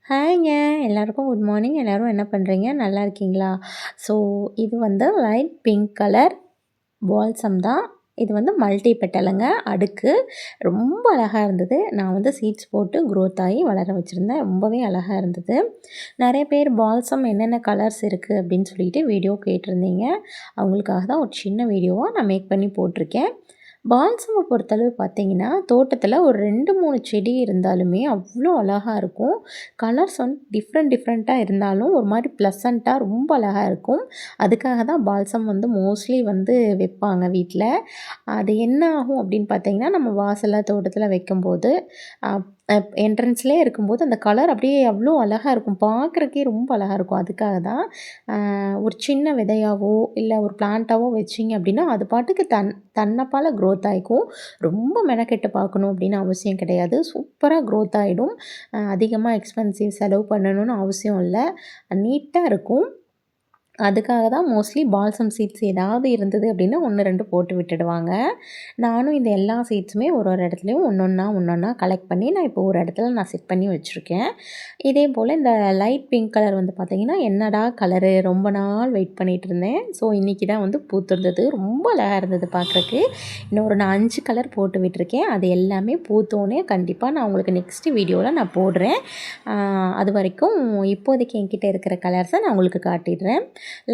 ஹாய்ங்க. எல்லாருக்கும் good morning. எல்லோரும் என்ன பண்ணுறீங்க? நல்லா இருக்கீங்களா? ஸோ இது வந்து லைட் பிங்க் கலர் பால்சம் தான். இது வந்து மல்டி பெட்டலுங்க. அடுக்கு ரொம்ப அழகா இருந்தது. நான் வந்து சீட்ஸ் போட்டு க்ரோத் ஆகி வளர வச்சுருந்தேன். ரொம்பவே அழகா இருந்தது. நெறைய பேர் பால்சம் என்னென்ன கலர்ஸ் இருக்குது அப்படின்னு சொல்லிட்டு வீடியோ கேட்டிருந்தீங்க. அவங்களுக்காக தான் ஒரு சின்ன வீடியோவா நான் மேக் பண்ணி போட்டிருக்கேன். பால்சமை பொறுத்தளவு பார்த்தீங்கன்னா, தோட்டத்தில ஒரு 2, 3 செடி இருந்தாலுமே அவ்வளோ அழகா இருக்கும். கலர்ஸ் வந்து டிஃப்ரெண்ட்டாக இருந்தாலும் ஒரு மாரி ப்ளசண்ட்டாக ரொம்ப அழகா இருக்கும். அதுக்காக தான் பால்சம் வந்து மோஸ்ட்லி வந்து வைப்பாங்க வீட்ல. அது என்ன ஆகும் அப்படின்னு பார்த்தீங்கன்னா, நம்ம வாசல்ல, தோட்டத்தில வைக்கும்போது அப் அப் என்ட்ரன்ஸ்லேயே இருக்கும்போது அந்த கலர் அப்படியே அவ்வளோ அழகா இருக்கும். பார்க்குறக்கே ரொம்ப அழகா இருக்கும். அதுக்காக தான் ஒரு சின்ன விதையாவோ, இல்ல ஒரு பிளான்ட்டாவோ வச்சீங்க அப்படின்னா, அது பாட்டுக்கு தன்னப்பால க்ரோத் ஆயிக்கும். ரொம்ப மெனக்கெட்டு பார்க்கணும் அப்படின்னு அவசியம் கிடையாது. சூப்பரா க்ரோத் ஆயிடும். அதிகமா எக்ஸ்பென்சிவ் செலவு பண்ணணும்னு அவசியம் இல்ல. நீட்டா இருக்கும். அதுக்காக தான் மோஸ்ட்லி பால்சம் சீட்ஸ் ஏதாவது இருந்தது அப்படின்னா 1, 2 போட்டு விட்டுடுவாங்க. நானும் இந்த எல்லா சீட்ஸுமே ஒரு ஒரு இடத்துலையும் ஒன்னொன்னா கலெக்ட் பண்ணி நான் இப்போ ஒரு இடத்துல நான் செட் பண்ணி வச்சுருக்கேன். இதே போல் இந்த லைட் பிங்க் கலர் வந்து பார்த்திங்கன்னா, என்னடா கலரு ரொம்ப நாள் வெயிட் பண்ணிகிட்டு இருந்தேன். ஸோ இன்றைக்கி தான் வந்து பூத்திருந்தது. ரொம்ப அழகாக இருந்தது பார்க்குறக்கு. இன்னும் ஒரு நான் 5 கலர் போட்டு விட்டுருக்கேன். அது எல்லாமே பூத்தோன்னே கண்டிப்பாக நான் உங்களுக்கு நெக்ஸ்ட்டு வீடியோவில் நான் போடுறேன். அது வரைக்கும் இப்போதைக்கு என்கிட்ட இருக்கிற கலர்ஸை நான் உங்களுக்கு காட்டிடுறேன்.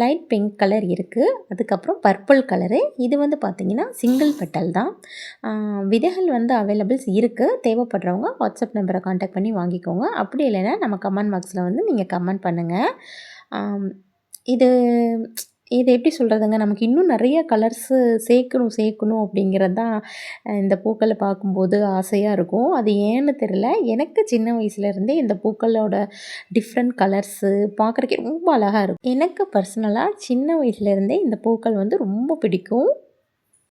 லைட் பிங்க் கலர் இருக்குது. அதுக்கப்புறம் பர்பிள் கலரு. இது வந்து பார்த்திங்கன்னா சிங்கிள் பெட்டல் தான். விதைகள் வந்து அவைலபிள்ஸ் இருக்குது. தேவைப்படுறவங்க வாட்ஸ்அப் நம்பரை கான்டாக்ட் பண்ணி வாங்கிக்கோங்க. அப்படி இல்லைன்னா நம்ம கமெண்ட் பாக்ஸில் வந்து நீங்கள் கமெண்ட் பண்ணுங்கள். இது இது எப்படி சொல்கிறதுங்க, நமக்கு இன்னும் நிறைய கலர்ஸு சேர்க்கணும் அப்படிங்கிறது தான் இந்த பூக்களை பார்க்கும்போது ஆசையாக இருக்கும். அது ஏன்னு தெரில. எனக்கு சின்ன வயசுலேருந்தே இந்த பூக்களோட டிஃப்ரெண்ட் கலர்ஸு பார்க்குறக்கே ரொம்ப அழகாக இருக்கும். எனக்கு பர்சனலாக சின்ன வயசுலேருந்தே இந்த பூக்கள் வந்து ரொம்ப பிடிக்கும்.